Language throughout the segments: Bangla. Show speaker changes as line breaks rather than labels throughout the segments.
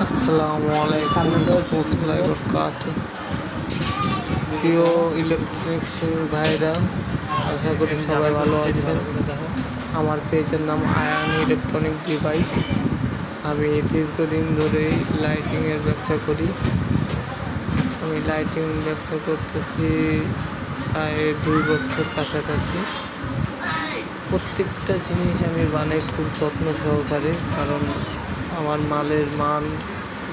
আসসালামু আলাইকুম ওয়া বারাকাতুহু। প্রিয় ইলেকট্রনিক্স ভাইরা, আশা করি সবাই ভালো আছেন। আমার পেজের নাম আয়ান ইলেকট্রনিক ডিভাইস। আমি দীর্ঘদিন ধরেই লাইটিংয়ের ব্যবসা করি। আমি লাইটিং ব্যবসা করতেছি প্রায় 2 বছর কাছাকাছি। প্রত্যেকটা জিনিস আমি বানাই খুব যত্ন সহকারে, কারণ আমার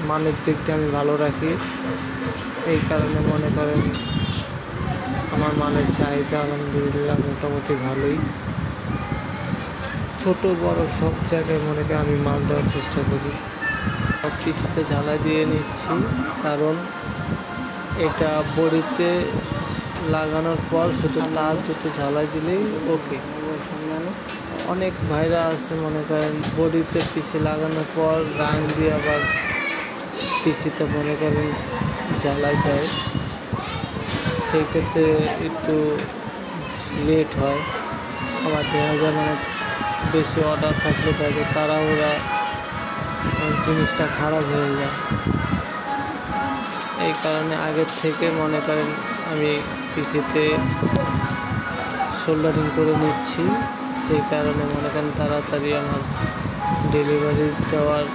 মানের দিকটা আমি ভালো রাখি। এই কারণে মনে করেন আমার মালের চাহিদা আলহামদুলিল্লাহ মোটামুটি ভালোই। ছোট বড় সব জায়গায় মনে করেন আমি মাল দেওয়ার চেষ্টা করি। পিসিতে ঝালাই দিয়ে নিচ্ছি, কারণ এটা বডিতে লাগানোর পর শুধু তার দুটো ঝালাই দিলেই ওকে। অনেক ভাইরা আছে মনে করেন বডিতে পিসি লাগানোর পর রাং দিয়ে আবার পিসিতে মনে করেন জ্বালাই দেয়, সেই ক্ষেত্রে একটু লেট হয়। আবার দেখা যায় মানে বেশি অর্ডার থাকলে তাদের তাড়াহুড়া জিনিসটা খারাপ হয়ে যায়। এই কারণে আগের থেকে মনে করেন আমি পিসিতে সোল্ডারিং করে নিচ্ছি, সেই কারণে মনে করেন তাড়াতাড়ি আমার ডেলিভারি দেওয়ার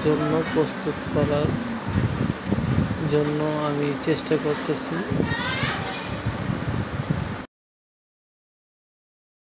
জন্য প্রস্তুত করার জন্য আমি চেষ্টা করতেছি।